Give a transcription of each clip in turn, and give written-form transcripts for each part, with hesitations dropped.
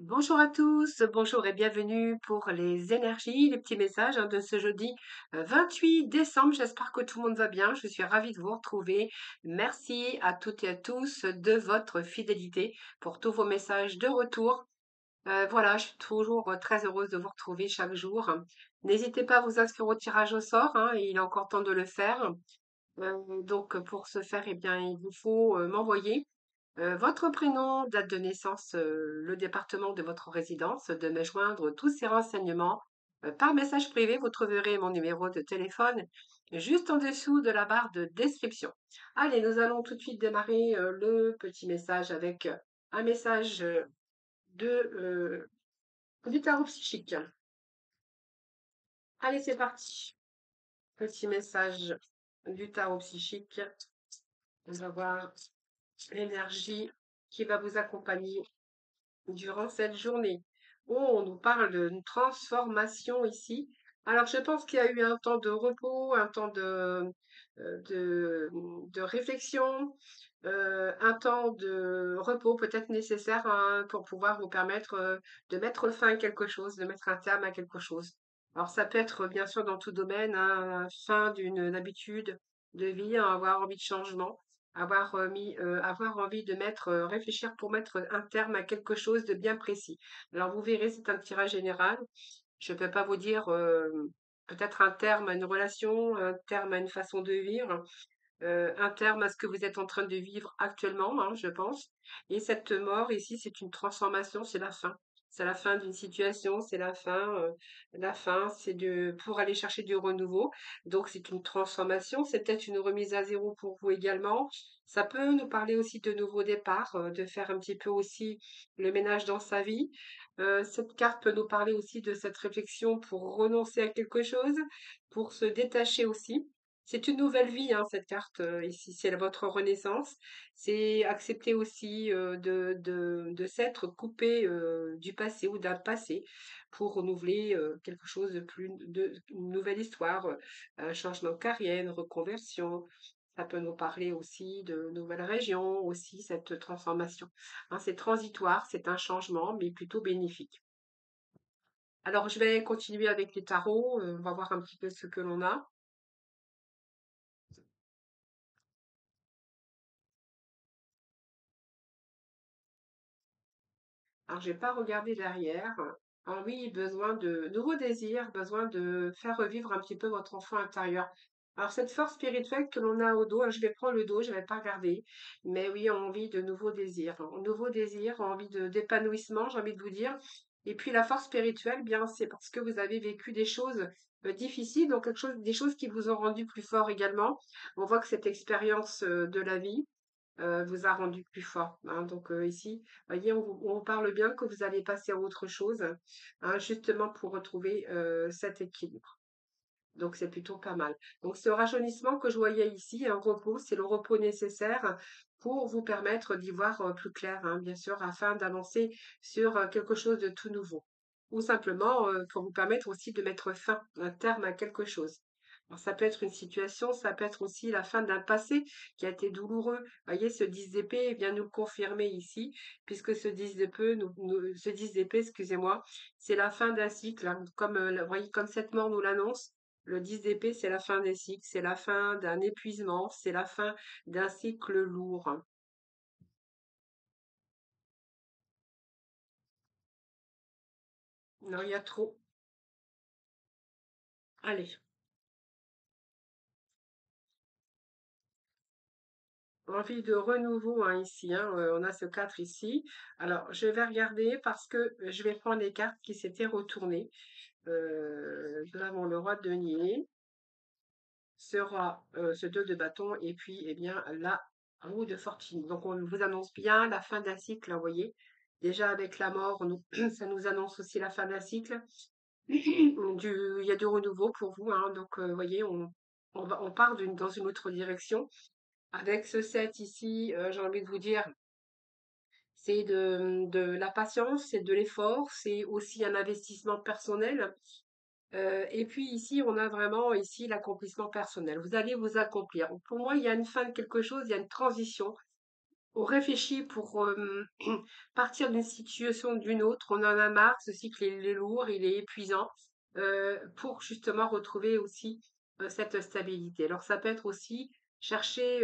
Bonjour à tous, bonjour et bienvenue pour les énergies, les petits messages de ce jeudi 28 décembre. J'espère que tout le monde va bien. Je suis ravie de vous retrouver. Merci à toutes et à tous de votre fidélité pour tous vos messages de retour. Voilà, je suis toujours très heureuse de vous retrouver chaque jour. N'hésitez pas à vous inscrire au tirage au sort, il est encore temps de le faire. Donc pour ce faire, eh bien, il vous faut m'envoyer votre prénom, date de naissance, le département de votre résidence, de me joindre tous ces renseignements par message privé. Vous trouverez mon numéro de téléphone juste en dessous de la barre de description. Allez, nous allons tout de suite démarrer le petit message avec un message de, du tarot psychique. Allez, c'est parti. Petit message du tarot psychique. On va voir l'énergie qui va vous accompagner durant cette journée. Oh, on nous parle d'une transformation ici. Alors, je pense qu'il y a eu un temps de repos, un temps de réflexion, un temps de repos peut-être nécessaire pour pouvoir vous permettre de mettre fin à quelque chose, de mettre un terme à quelque chose. Alors, ça peut être bien sûr dans tout domaine, fin d'une habitude de vie, avoir envie de changement, avoir envie de réfléchir pour mettre un terme à quelque chose de bien précis. Alors vous verrez, c'est un tirage général. Je ne peux pas vous dire peut-être un terme à une relation, un terme à une façon de vivre, un terme à ce que vous êtes en train de vivre actuellement, je pense. Et cette mort ici, c'est une transformation, c'est la fin. C'est la fin d'une situation, c'est la fin, c'est pour aller chercher du renouveau. Donc c'est une transformation, c'est peut-être une remise à zéro pour vous également. Ça peut nous parler aussi de nouveaux départs, de faire un petit peu aussi le ménage dans sa vie. Cette carte peut nous parler aussi de cette réflexion pour renoncer à quelque chose, pour se détacher aussi. C'est une nouvelle vie, cette carte ici, c'est votre renaissance. C'est accepter aussi de s'être coupé du passé ou d'un passé pour renouveler quelque chose une nouvelle histoire, un changement de carrière, une reconversion. Ça peut nous parler aussi de nouvelles régions, aussi cette transformation. C'est transitoire, c'est un changement, mais plutôt bénéfique. Alors, je vais continuer avec les tarots, on va voir un petit peu ce que l'on a. Alors, j'ai pas regardé derrière. Ah oui, besoin de nouveaux désirs, besoin de faire revivre un petit peu votre enfant intérieur. Alors, cette force spirituelle que l'on a au dos, je vais prendre le dos, je vais pas regarder. Mais oui, envie de nouveaux désirs. Nouveaux désirs, envie d'épanouissement, j'ai envie de vous dire. Et puis, la force spirituelle, bien, c'est parce que vous avez vécu des choses difficiles, donc des choses qui vous ont rendu plus fort également. On voit que cette expérience de la vie, vous a rendu plus fort, donc ici, voyez, on vous parle bien que vous allez passer à autre chose, justement pour retrouver, cet équilibre. Donc c'est plutôt pas mal. Donc ce rajeunissement que je voyais ici, un repos, c'est le repos nécessaire pour vous permettre d'y voir, plus clair, bien sûr, afin d'avancer sur, quelque chose de tout nouveau. Ou simplement, pour vous permettre aussi de mettre fin, un terme à quelque chose. Alors ça peut être une situation, ça peut être aussi la fin d'un passé qui a été douloureux. Vous voyez, ce 10 d'épée vient nous le confirmer ici, puisque ce 10 d'épée, excusez-moi, c'est la fin d'un cycle, comme, vous voyez, comme cette mort nous l'annonce. Le 10 d'épée, c'est la fin des cycles, c'est la fin d'un épuisement, c'est la fin d'un cycle lourd. Non, il y a trop. Allez, envie de renouveau ici, on a ce 4 ici. Alors, je vais regarder parce que je vais prendre les cartes qui s'étaient retournées. Nous avons le roi de denier, ce 2 de bâton, et puis, eh bien, la roue de fortune. Donc, on vous annonce bien la fin d'un cycle, vous voyez. Déjà, avec la mort, ça nous annonce aussi la fin d'un cycle. Il y a du renouveau pour vous, donc vous voyez, on part dans une autre direction. Avec ce 7 ici, j'ai envie de vous dire, c'est de la patience, c'est de l'effort, c'est aussi un investissement personnel. Et puis ici, on a vraiment ici l'accomplissement personnel. Vous allez vous accomplir. Pour moi, il y a une fin de quelque chose, il y a une transition. on réfléchit pour partir d'une situation d'une autre. On en a marre, ce cycle il est lourd, il est épuisant, pour justement retrouver aussi cette stabilité. Alors ça peut être aussi chercher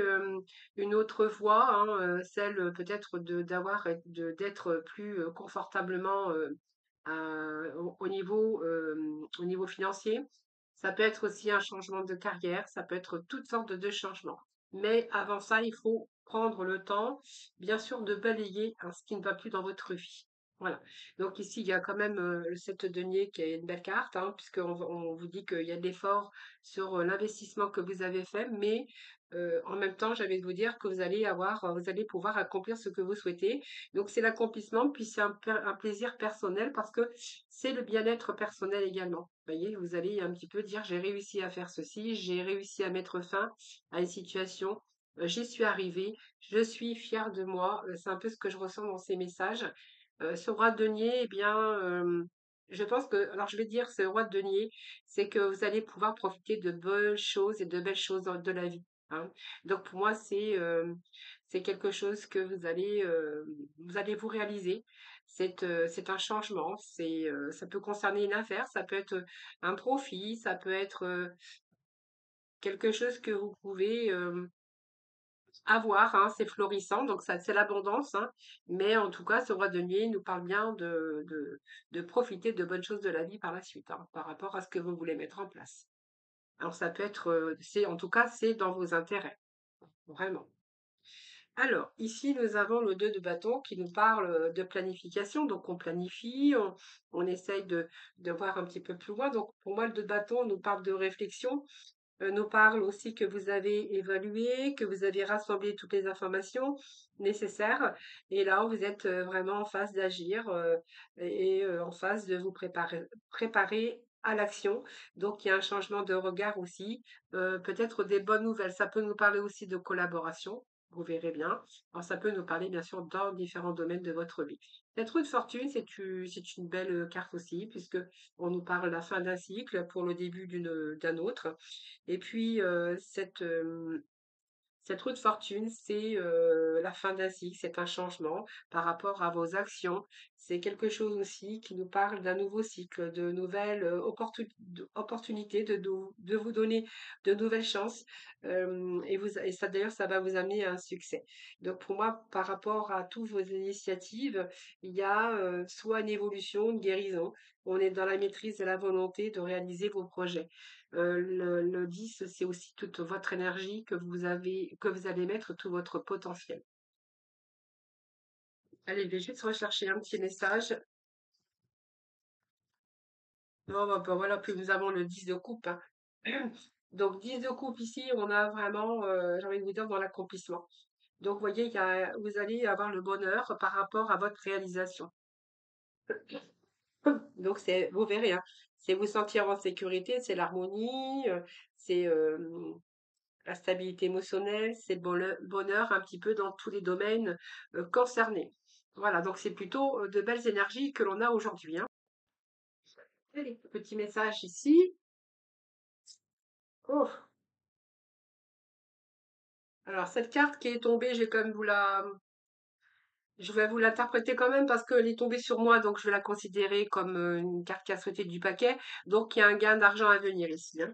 une autre voie, hein, celle peut-être d'être plus confortablement au niveau financier. Ça peut être aussi un changement de carrière, ça peut être toutes sortes de changements. Mais avant ça, il faut prendre le temps, bien sûr, de balayer ce qui ne va plus dans votre vie. Voilà. Donc ici, il y a quand même le 7 denier qui est une belle carte, hein, puisqu'on vous dit qu'il y a de l'effort sur l'investissement que vous avez fait, mais en même temps, j'avais de vous dire que vous allez pouvoir accomplir ce que vous souhaitez. Donc c'est l'accomplissement, puis c'est un plaisir personnel parce que c'est le bien-être personnel également. Vous voyez, vous allez un petit peu dire j'ai réussi à faire ceci, j'ai réussi à mettre fin à une situation, j'y suis arrivée, je suis fière de moi. C'est un peu ce que je ressens dans ces messages. Ce roi de denier, eh bien, je pense que, alors je vais dire, ce roi de denier, c'est que vous allez pouvoir profiter de bonnes choses et de belles choses de la vie, hein. Donc pour moi, c'est quelque chose que vous allez vous réaliser. C'est un changement. Ça peut concerner une affaire, ça peut être un profit, ça peut être quelque chose que vous pouvez avoir, hein. C'est florissant, donc ça, c'est l'abondance, hein. Mais en tout cas, ce roi denier nous parle bien de profiter de bonnes choses de la vie par la suite, hein, par rapport à ce que vous voulez mettre en place. Alors ça peut être, en tout cas, c'est dans vos intérêts, vraiment. Alors, ici, nous avons le 2 de bâton qui nous parle de planification. Donc, on planifie, on essaye de voir un petit peu plus loin. Donc, pour moi, le 2 de bâton nous parle de réflexion, nous parle aussi que vous avez évalué, que vous avez rassemblé toutes les informations nécessaires. Et là, vous êtes vraiment en phase d'agir en phase de vous préparer à l'action. Donc, il y a un changement de regard aussi, peut-être des bonnes nouvelles. Ça peut nous parler aussi de collaboration. Vous verrez bien. Alors, ça peut nous parler, bien sûr, dans différents domaines de votre vie. Cette roue de fortune, c'est une belle carte aussi, puisque on nous parle de la fin d'un cycle pour le début d'un autre. Et puis, cette roue de fortune, c'est la fin d'un cycle, c'est un changement par rapport à vos actions. C'est quelque chose aussi qui nous parle d'un nouveau cycle, de nouvelles opportunités, de vous donner de nouvelles chances. Et ça, d'ailleurs, ça va vous amener à un succès. Donc, pour moi, par rapport à toutes vos initiatives, il y a soit une évolution, une guérison. On est dans la maîtrise de la volonté de réaliser vos projets. Le 10, c'est aussi toute votre énergie que vous allez mettre tout votre potentiel. Allez, je vais juste rechercher un petit message. Bon, bah, voilà, puis nous avons le 10 de coupe, hein. Donc, 10 de coupe ici, on a vraiment, j'ai envie de vous dire, dans l'accomplissement. Donc, vous voyez, vous allez avoir le bonheur par rapport à votre réalisation. Donc, vous verrez, hein, c'est vous sentir en sécurité, c'est l'harmonie, c'est la stabilité émotionnelle, c'est le bonheur un petit peu dans tous les domaines concernés. Voilà, donc c'est plutôt de belles énergies que l'on a aujourd'hui, hein. Allez, petit message ici. Oh, alors cette carte qui est tombée, je vais vous l'interpréter quand même parce qu'elle est tombée sur moi, donc je vais la considérer comme une carte qui a sauté du paquet. Donc il y a un gain d'argent à venir ici, hein.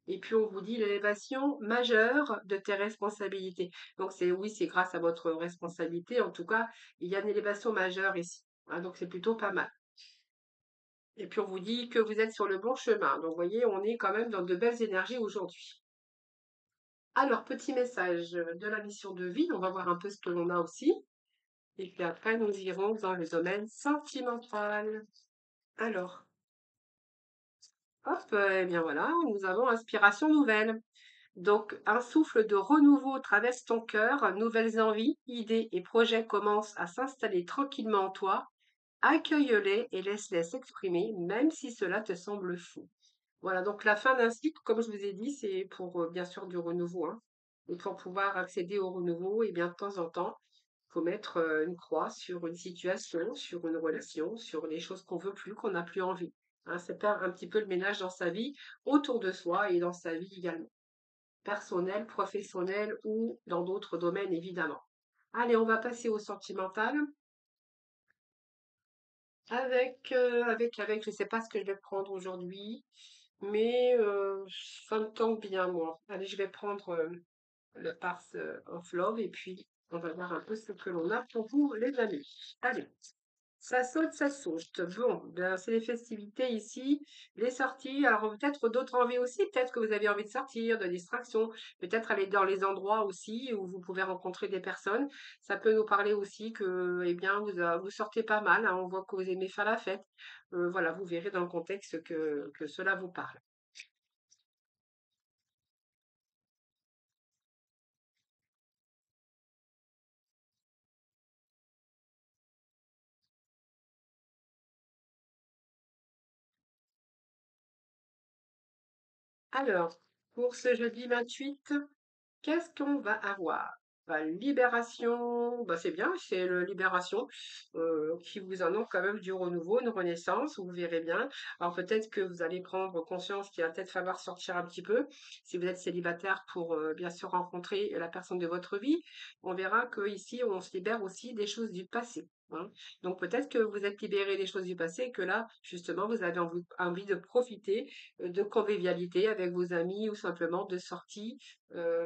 Et puis on vous dit l'élévation majeure de tes responsabilités. Donc oui, c'est grâce à votre responsabilité. En tout cas, il y a une élévation majeure ici, hein, donc c'est plutôt pas mal. Et puis on vous dit que vous êtes sur le bon chemin. Donc vous voyez, on est quand même dans de belles énergies aujourd'hui. Alors, petit message de la mission de vie. On va voir un peu ce que l'on a aussi. Et puis après, nous irons dans le domaine sentimental. Alors, hop, eh bien voilà, nous avons inspiration nouvelle. Donc, un souffle de renouveau traverse ton cœur, nouvelles envies, idées et projets commencent à s'installer tranquillement en toi. Accueille-les et laisse-les s'exprimer, même si cela te semble fou. Voilà, donc la fin d'un cycle, comme je vous ai dit, c'est pour bien sûr du renouveau, hein. Et pour pouvoir accéder au renouveau, et bien de temps en temps, il faut mettre une croix sur une situation, sur une relation, sur les choses qu'on veut plus, qu'on n'a plus envie, hein. C'est faire un petit peu le ménage dans sa vie, autour de soi et dans sa vie également personnel, professionnel ou dans d'autres domaines, évidemment. Allez, on va passer au sentimental. Je sais pas ce que je vais prendre aujourd'hui, mais ça me tente bien, moi. Allez, je vais prendre le Path of Love et puis on va voir un peu ce que l'on a pour vous, les amis. Allez. Ça saute, ça saute. Bon, ben, c'est les festivités ici, les sorties. Alors peut-être d'autres envies aussi. Peut-être que vous avez envie de sortir, de distraction. Peut-être aller dans les endroits aussi où vous pouvez rencontrer des personnes. Ça peut nous parler aussi que, eh bien, vous sortez pas mal, hein. On voit que vous aimez faire la fête. Voilà, vous verrez dans le contexte que cela vous parle. Alors, pour ce jeudi 28. Qu'est-ce qu'on va avoir? Bah, Libération, bah, c'est bien, c'est le Libération qui vous annonce quand même du renouveau, une renaissance, vous verrez bien. Alors peut-être que vous allez prendre conscience qu'il va peut-être falloir sortir un petit peu, si vous êtes célibataire, pour bien sûr rencontrer la personne de votre vie. On verra que ici on se libère aussi des choses du passé, hein. Donc peut-être que vous êtes libéré des choses du passé et que là, justement, vous avez envie de profiter de convivialité avec vos amis ou simplement de sortie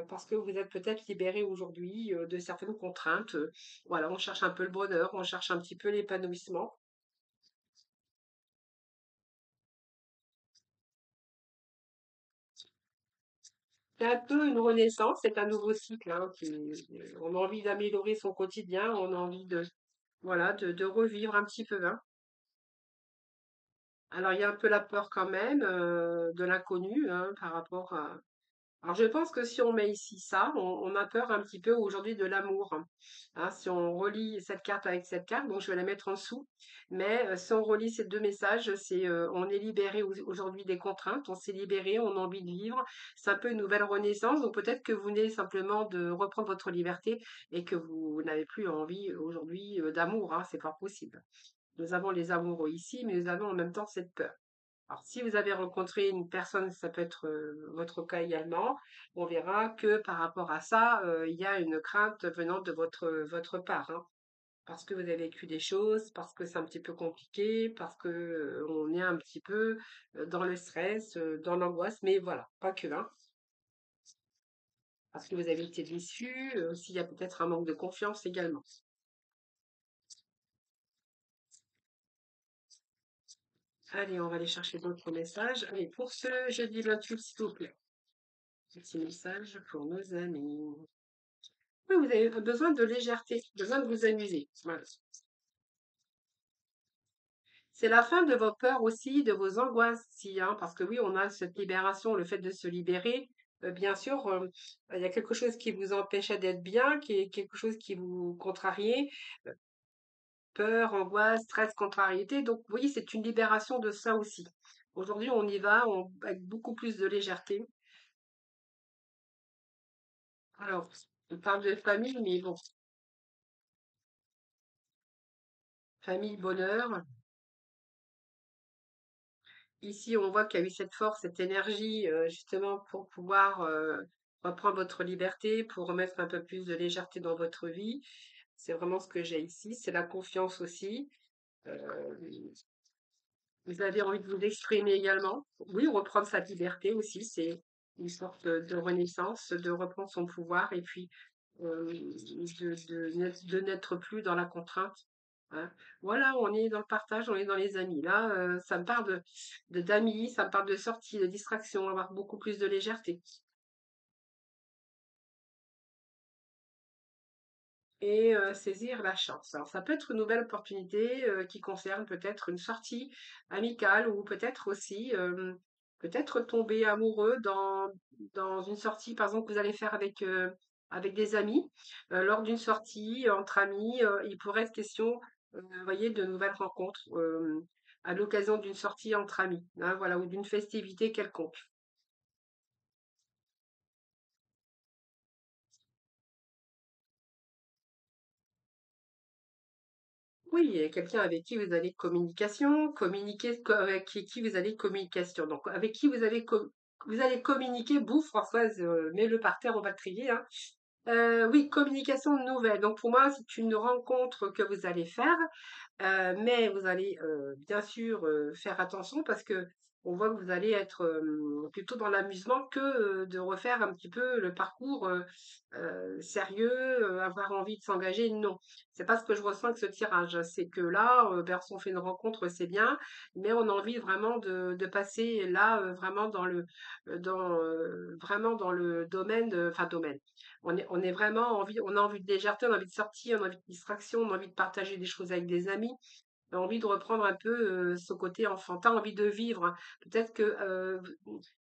parce que vous êtes peut-être libéré aujourd'hui de certaines contraintes. Voilà, on cherche un peu le bonheur, on cherche un petit peu l'épanouissement. C'est un peu une renaissance, c'est un nouveau cycle, hein, on a envie d'améliorer son quotidien, on a envie de, voilà, de revivre un petit peu, hein. Alors, il y a un peu la peur quand même de l'inconnu, hein, par rapport à, alors, je pense que si on met ici ça, on a peur un petit peu aujourd'hui de l'amour, hein. Si on relie cette carte avec cette carte, donc je vais la mettre en dessous, mais si on relie ces deux messages, c'est on est libéré aujourd'hui des contraintes, on s'est libéré, on a envie de vivre. C'est un peu une nouvelle renaissance, donc peut-être que vous venez simplement de reprendre votre liberté et que vous n'avez plus envie aujourd'hui d'amour, hein, c'est pas possible. Nous avons les amoureux ici, mais nous avons en même temps cette peur. Alors, si vous avez rencontré une personne, ça peut être votre cas également, on verra que par rapport à ça, il y a une crainte venant de votre part, hein, parce que vous avez vécu des choses, parce que c'est un petit peu compliqué, parce que on est un petit peu dans le stress, dans l'angoisse, mais voilà, pas que, hein, parce que vous avez été déçu, s'il y a peut-être un manque de confiance également. Allez, on va aller chercher d'autres messages. Allez, pour ce jeudi 28, s'il vous plaît. Petit message pour nos amis. Oui, vous avez besoin de légèreté, besoin de vous amuser. Voilà. C'est la fin de vos peurs aussi, de vos angoisses, si, hein, parce que oui, on a cette libération, le fait de se libérer. Bien sûr, il y a quelque chose qui vous empêchait d'être bien, qui est quelque chose qui vous contrariait. euh, Peur, angoisse, stress, contrariété. Donc, vous voyez, c'est une libération de ça aussi. Aujourd'hui, on y va avec beaucoup plus de légèreté. Alors, on parle de famille, mais bon, famille, bonheur. Ici, on voit qu'il y a eu cette force, cette énergie, justement pour pouvoir reprendre votre liberté, pour remettre un peu plus de légèreté dans votre vie. C'est vraiment ce que j'ai ici. C'est la confiance aussi. Euh, Vous avez envie de vous exprimer également. Oui, reprendre sa liberté aussi, c'est une sorte de renaissance, de reprendre son pouvoir et puis de n'être plus dans la contrainte, hein. Voilà, on est dans le partage, on est dans les amis. Là, ça me parle d'amis, ça me parle de sortie, de distraction, avoir beaucoup plus de légèreté. Et saisir la chance. Alors ça peut être une nouvelle opportunité qui concerne peut-être une sortie amicale ou peut-être aussi peut-être tomber amoureux dans une sortie, par exemple, que vous allez faire avec des amis. Lors d'une sortie entre amis, il pourrait être question, vous voyez, de nouvelles rencontres à l'occasion d'une sortie entre amis, hein, voilà, ou d'une festivité quelconque. Oui, il y a quelqu'un avec qui vous avez communication, avec qui vous avez communication. Donc, avec qui vous allez communiquer, vous, Françoise, mets-le par terre, on va le trier, hein. Oui, communication nouvelle. Donc pour moi, c'est une rencontre que vous allez faire. Mais vous allez, bien sûr, faire attention parce que on voit que vous allez être, plutôt dans l'amusement que, de refaire un petit peu le parcours, sérieux, avoir envie de s'engager, non. C'est pas ce que je ressens avec ce tirage. C'est que là, on fait une rencontre, c'est bien, mais on a envie vraiment de passer là, vraiment vraiment dans le domaine, enfin domaine. On est vraiment envie on a envie de légèreté, on a envie de sortir, on a envie de distraction, on a envie de partager des choses avec des amis, on a envie de reprendre un peu, ce côté enfantin, envie de vivre, hein. Peut-être que,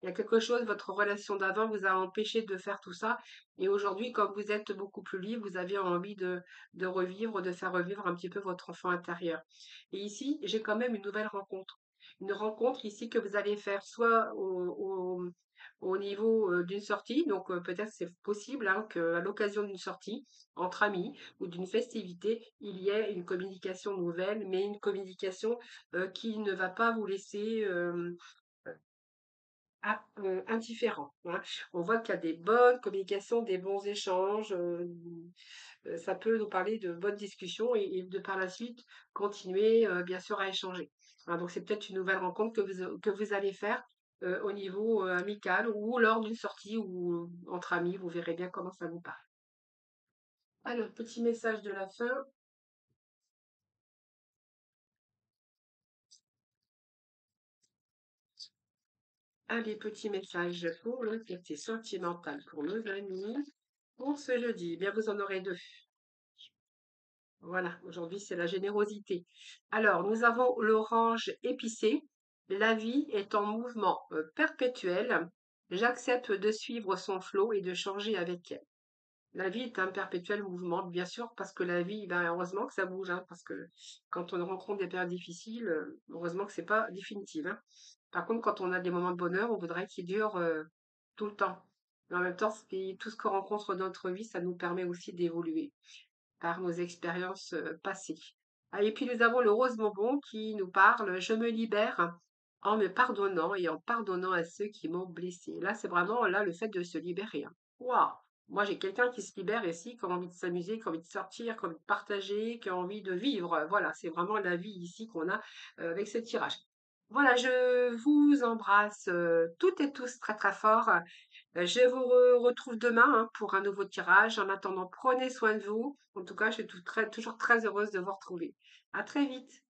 il y a quelque chose, votre relation d'avant vous a empêché de faire tout ça et aujourd'hui, comme vous êtes beaucoup plus libre, vous avez envie de revivre, de faire revivre un petit peu votre enfant intérieur. Et ici, j'ai quand même une nouvelle rencontre. Une rencontre ici que vous allez faire soit au niveau, d'une sortie, donc peut-être c'est possible, hein, qu'à l'occasion d'une sortie entre amis ou d'une festivité, il y ait une communication nouvelle, mais une communication, qui ne va pas vous laisser, indifférent, hein. On voit qu'il y a des bonnes communications, des bons échanges, ça peut nous parler de bonnes discussions et de par la suite continuer, bien sûr à échanger. Hein, donc c'est peut-être une nouvelle rencontre que vous allez faire, au niveau, amical ou lors d'une sortie ou entre amis, vous verrez bien comment ça vous parle. Alors, petit message de la fin. Allez, petit message pour le côté sentimental pour nos amis. Pour ce jeudi, eh bien vous en aurez deux. Voilà, aujourd'hui c'est la générosité. Alors, nous avons l'orange épicé. La vie est en mouvement perpétuel. J'accepte de suivre son flot et de changer avec elle. La vie est un perpétuel mouvement, bien sûr, parce que la vie, ben, heureusement que ça bouge, hein, parce que quand on rencontre des périodes difficiles, heureusement que c'est pas définitif, hein. Par contre, quand on a des moments de bonheur, on voudrait qu'ils durent tout le temps. Mais en même temps, tout ce qu'on rencontre dans notre vie, ça nous permet aussi d'évoluer par nos expériences passées. Ah, et puis nous avons le rose bonbon qui nous parle, je me libère en me pardonnant et en pardonnant à ceux qui m'ont blessé. Là, c'est vraiment là le fait de se libérer, hein. Waouh! Moi, j'ai quelqu'un qui se libère ici, qui a envie de s'amuser, qui a envie de sortir, qui a envie de partager, qui a envie de vivre. Voilà, c'est vraiment la vie ici qu'on a avec ce tirage. Voilà, je vous embrasse toutes et tous très très fort. Je vous retrouve demain hein, pour un nouveau tirage. En attendant, prenez soin de vous. En tout cas, je suis toujours très heureuse de vous retrouver. À très vite.